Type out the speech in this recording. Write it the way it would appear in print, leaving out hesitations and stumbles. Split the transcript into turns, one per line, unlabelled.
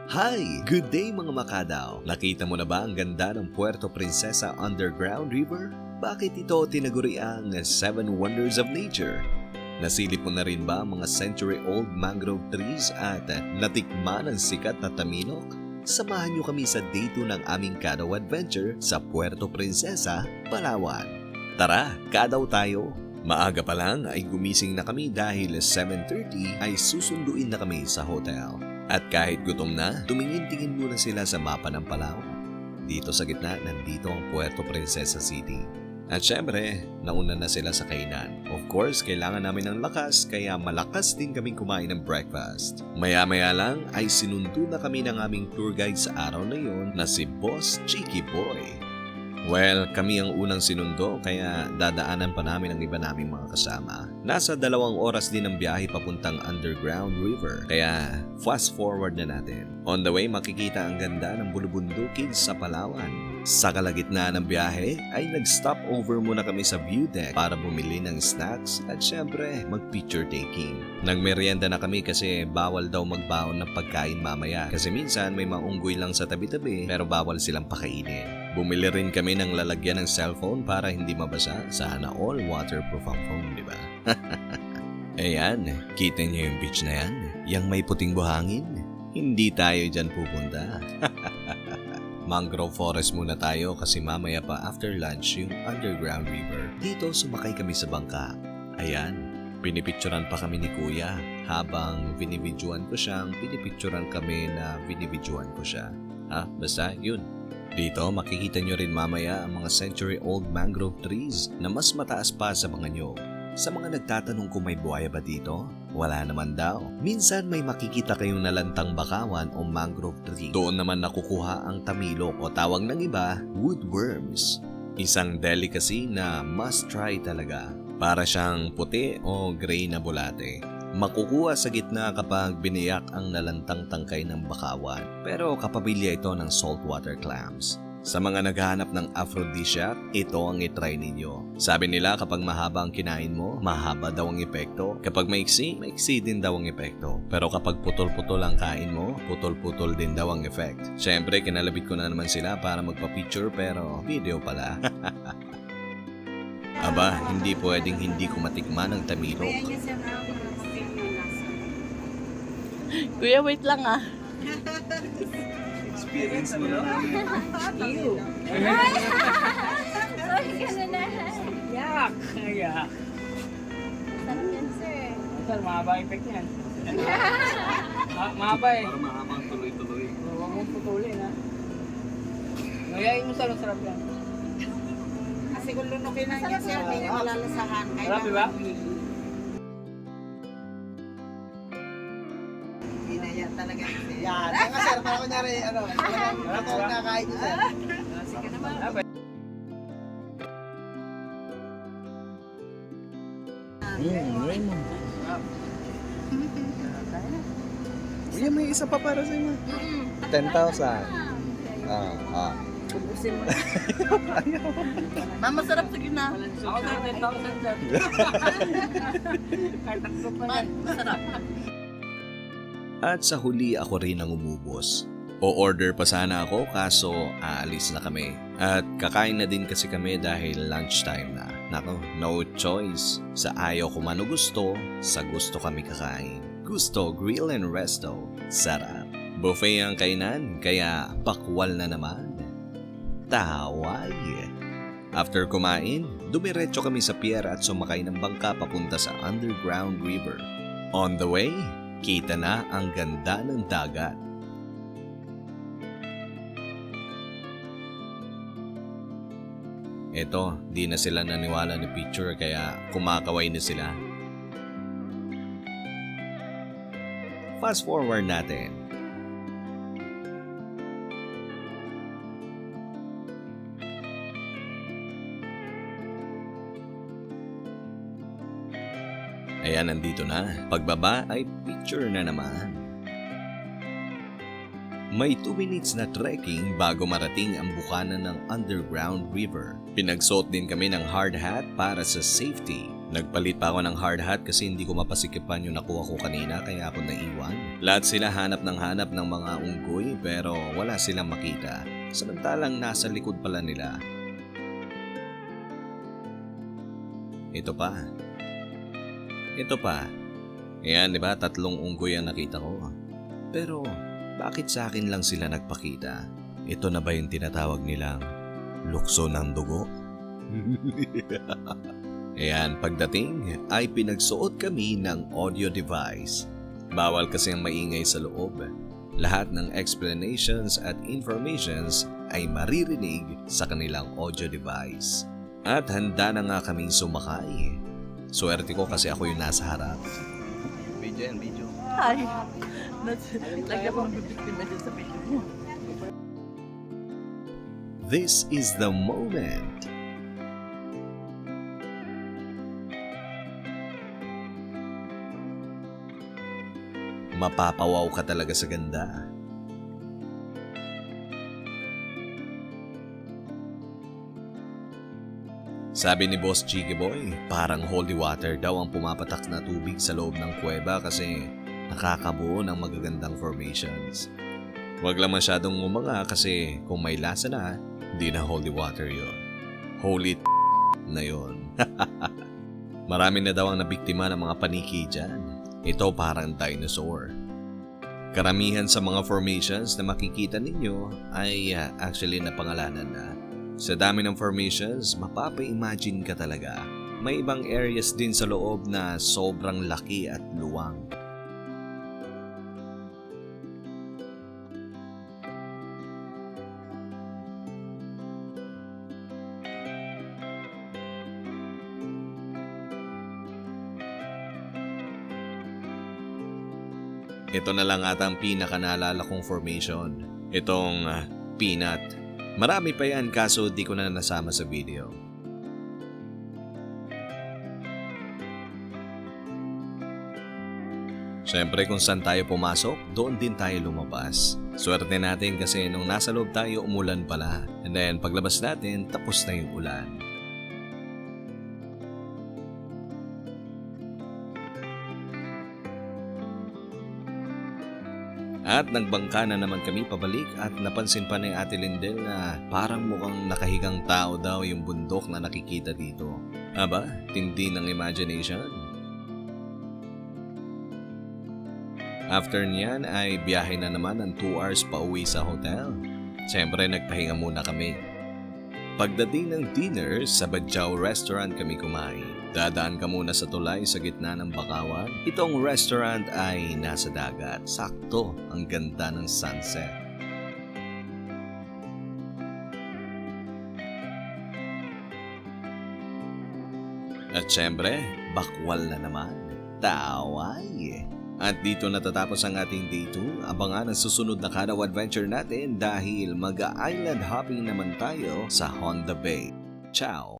Hi! Good day mga makadaw! Nakita mo na ba ang ganda ng Puerto Princesa Underground River? Bakit ito tinaguri ang 7 Wonders of Nature? Nasilip mo na rin ba ang mga century-old mangrove trees at natikman ang sikat na tamilok? Samahan niyo kami sa day 2 ng aming Kadaw Adventure sa Puerto Princesa, Palawan. Tara, kadaw tayo! Maaga pa lang ay gumising na kami dahil 7:30 ay susunduin na kami sa hotel. At kahit gutom na, tumingin-tingin muna sila sa mapa ng Palawan. Dito sa gitna, nandito ang Puerto Princesa City. At syempre, nauna na sila sa kainan. Of course, kailangan namin ng lakas kaya malakas din kaming kumain ng breakfast. Maya-maya lang ay sinundo na kami ng aming tour guide sa araw na yon na si Boss Cheeky Boy. Well, kami ang unang sinundo kaya dadaanan pa namin ang iba naming mga kasama. Nasa 2 oras din ang biyahe papuntang Underground River kaya fast forward na natin. On the way makikita ang ganda ng bulubundukin sa Palawan. Sa kalagitnaan ng biyahe ay nag-stop over muna kami sa view deck para bumili ng snacks at syempre mag-picture taking. Nagmerienda na kami kasi bawal daw magbaon ng pagkain mamaya kasi minsan may maunggoy lang sa tabi-tabi pero bawal silang pakainin. Bumili rin kami ng lalagyan ng cellphone para hindi mabasa. Sana all waterproof ang phone, di ba? Ayan, kita niyo yung beach na yan? Yang may puting buhangin? Hindi tayo dyan pupunta. Mangrove forest muna tayo kasi mamaya pa after lunch yung Underground River. Dito sumakay kami sa bangka. Ayan, pinipicturan pa kami ni Kuya. Habang binibidyoan ko siyang, pinipicturan kami na binibidyoan ko siya. Basta yun. Dito makikita nyo rin mamaya ang mga century-old mangrove trees na mas mataas pa sa mga nyo. Sa mga nagtatanong kung may buhaya ba dito, wala naman daw. Minsan may makikita kayong nalantang bakawan o mangrove tree. Doon naman nakukuha ang tamilok o tawag ng iba, woodworms. Isang delicacy na must try talaga. Para siyang puti o gray na bulate. Makukuha sa gitna kapag biniyak ang nalantang tangkay ng bakawan. Pero kapamilya ito ng saltwater clams. Sa mga naghahanap ng aphrodisiac, ito ang itry ninyo. Sabi nila kapag mahaba ang kinain mo, mahaba daw ang epekto. Kapag maiksi, maiksi din daw ang epekto. Pero kapag putol-putol ang kain mo, putol-putol din daw ang effect. Siyempre, kinalabit ko na naman sila para magpa-picture pero video pala. Aba, hindi pwedeng hindi ko matikman ang tamilok.
Kuya, wait lang
Experience mo na?
Ew.
Sorry ka na na.
Yak. Yak.
Sarap yan, sir.
Sir, mahaba effect niyan. Mahaba eh.
Para mahabang tuloy-tuloy.
Huwag mong putulin ha. Ngayain mo sarap yan.
Kasi kung lunukin na niya siya, hindi niya malalasahan.
Sarap diba?
Hindi na yan talaga. Yan. Yan nga sir, para kunyari, talagang totoo na kain niyo sir.
Sige naman.
Raymond. Uy, may isa pa para sa inyo. 10,000.
Pubusin mo na.
Mama, sarap sa gina.
Ako sir, 10,000 sir. Kahit takso pa yan.
Masarap.
At sa huli ako rin ang umubos. O-order pa sana ako kaso aalis na kami. At kakain na din kasi kami dahil lunchtime na. Nako, no choice. Sa ayaw ko man o gusto, sa gusto kami kakain. Gusto, Grill and Resto. Sarap. Buffet ang kainan, kaya pakwal na naman. Taway. After kumain, dumiretso kami sa pier at sumakay ng bangka papunta sa Underground River. On the way, kita na ang ganda ng dagat. Eto, di na sila naniwala ni picture kaya kumakaway na sila. Fast forward natin. Ayan, nandito na. Pagbaba ay picture na naman. May 2 minutes na trekking bago marating ang bukanan ng Underground River. Pinagsuot din kami ng hard hat para sa safety. Nagpalit pa ako ng hard hat kasi hindi ko mapasikipan yung nakuha ko kanina kaya ako naiwan. Lahat sila hanap ng mga unggoy pero wala silang makita. Samantalang nasa likod pala nila. Ito pa. Ayan, di ba? 3 unggoy ang nakita ko. Pero bakit sa akin lang sila nagpakita? Ito na ba yung tinatawag nilang lukso ng dugo? Ayan, pagdating ay pinagsuot kami ng audio device. Bawal kasi ang maingay sa loob. Lahat ng explanations at informations ay maririnig sa kanilang audio device. At handa na nga kaming sumakay. Swerte ko kasi ako yung nasa harap. Video yan, video.
Ay, lagyan mo ng bibiktima dyan sa video mo.
This is the moment. Mapapawaw ka talaga sa ganda. Sabi ni Boss Chiki Boy, parang holy water daw ang pumapatak na tubig sa loob ng kuweba kasi nakakabuo ng magagandang formations. Huwag lang masyadong umanga kasi kung may lasa na, hindi na holy water yon. Holy na yon. Marami na daw ang nabiktima ng mga paniki dyan. Ito parang dinosaur. Karamihan sa mga formations na makikita ninyo ay actually napangalanan na. Sa dami ng formations, mapapa-imagine ka talaga. May ibang areas din sa loob na sobrang laki at luwang. Ito na lang ata ang pinakanaalala kong formation. Itong peanut. Marami pa yan kaso di ko na nasama sa video. Siyempre kung saan tayo pumasok, doon din tayo lumabas. Swerte natin kasi nung nasa loob tayo umulan pala. And then paglabas natin, tapos na yung ulan. At nagbangka na naman kami pabalik at napansin pa ni Ate Lindel na parang mukhang nakahigang tao daw yung bundok na nakikita dito. Aba, tindi ng imagination. After niyan ay biyahe na naman ng 2 hours pa uwi sa hotel. Siyempre nagpahinga muna kami. Pagdating ng dinner, sa Badjao Restaurant kami kumain. Dadaan ka muna sa tulay sa gitna ng bakawan. Itong restaurant ay nasa dagat. Sakto, ang ganda ng sunset. At syempre, bakwal na naman. Taway! At dito natatapos ang ating day 2. Abangan ang susunod na Karaw Adventure natin dahil mag-island hopping naman tayo sa Honda Bay. Ciao!